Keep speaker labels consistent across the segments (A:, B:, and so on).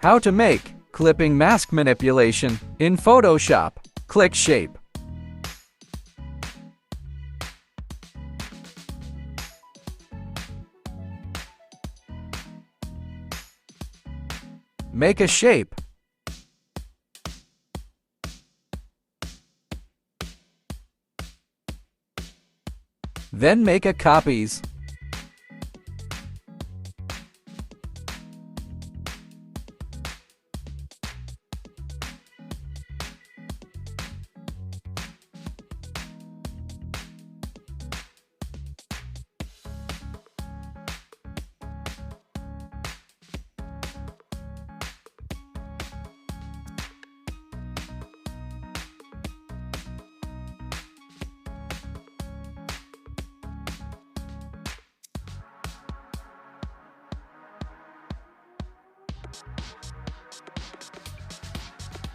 A: How to make clipping mask manipulation in Photoshop. Click shape. Make a shape. Then make a copies.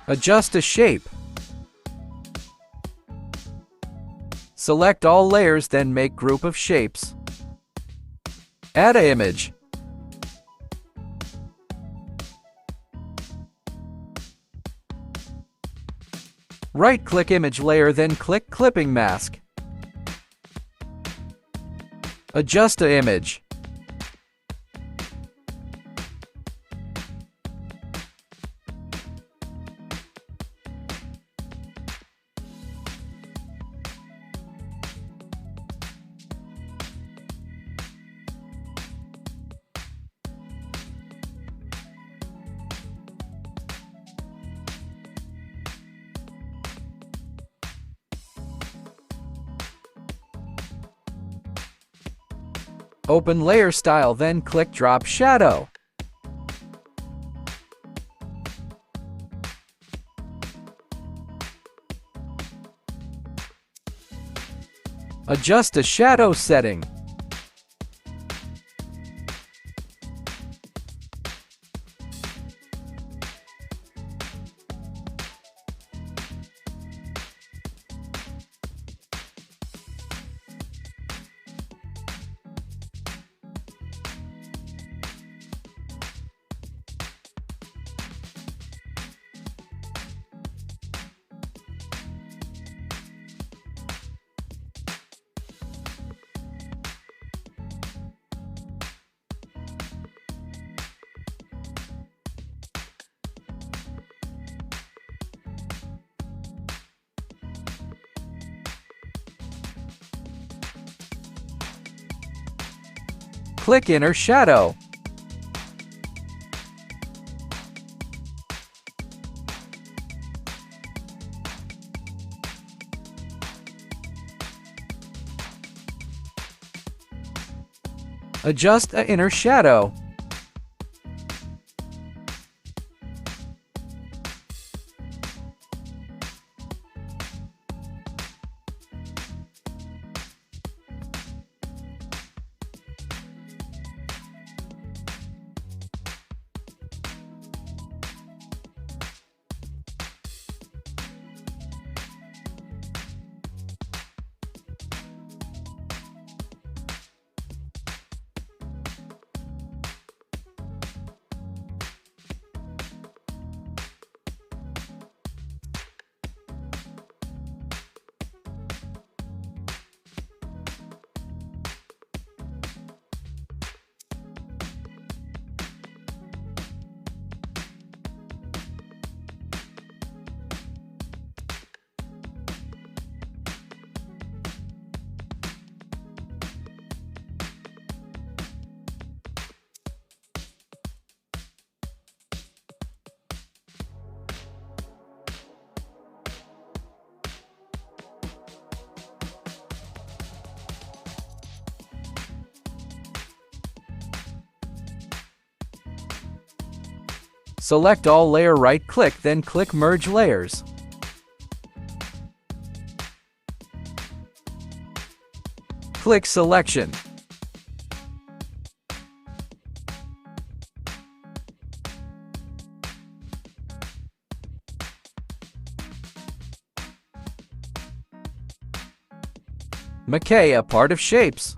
A: Adjust a shape. Select all layers, then make group of shapes. Add an image. Right-click image layer, then click clipping mask. Adjust an image. Open layer style, then click drop shadow. Adjust a shadow setting. Click inner shadow. Adjust the inner shadow. Select all layer, right-click, then click Merge Layers. Click Selection. Make a part of shapes.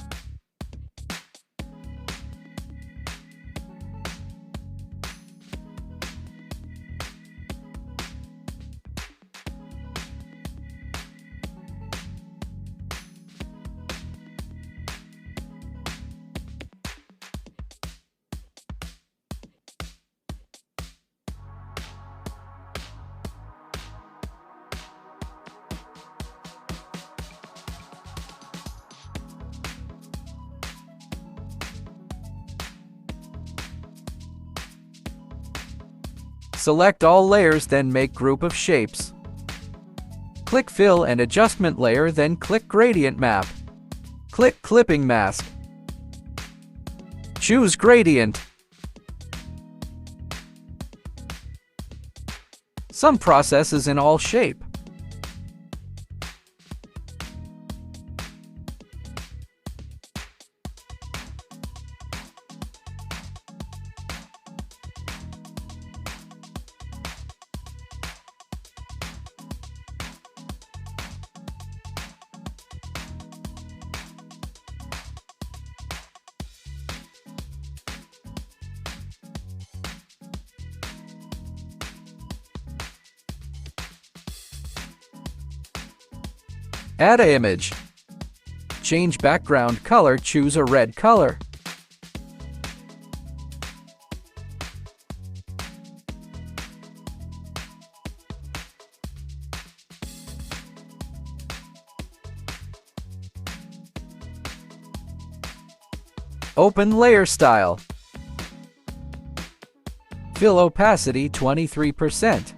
A: Select all layers, then make group of shapes. Click Fill and Adjustment Layer, then click Gradient Map. Click Clipping Mask. Choose Gradient. Some processes in all shape. Add an image. Change background color, choose a red color. Open layer style. Fill opacity 23%.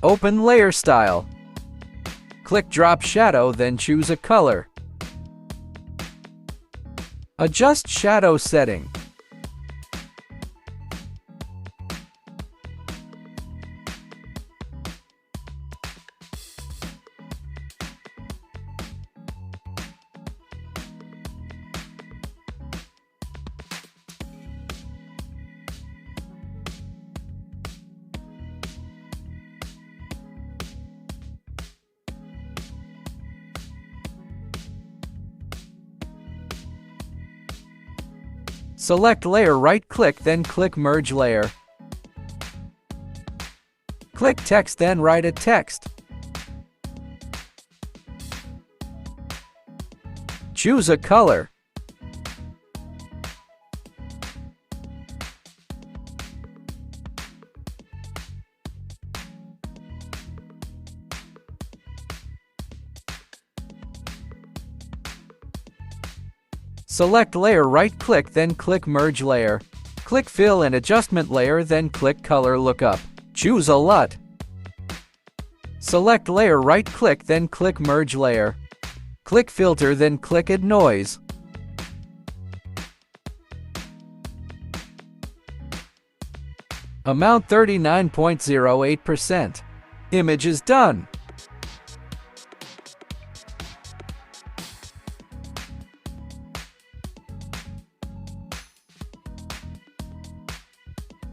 A: Open layer style. Click Drop Shadow, then choose a color. Adjust shadow setting. Select layer, right-click, then click Merge Layer. Click Text, then write a text. Choose a color. Select layer, right-click, then click Merge Layer. Click Fill and Adjustment Layer, then click Color Lookup. Choose a LUT. Select layer, right-click, then click Merge Layer. Click Filter, then click Add Noise. Amount 39.08%. Image is done.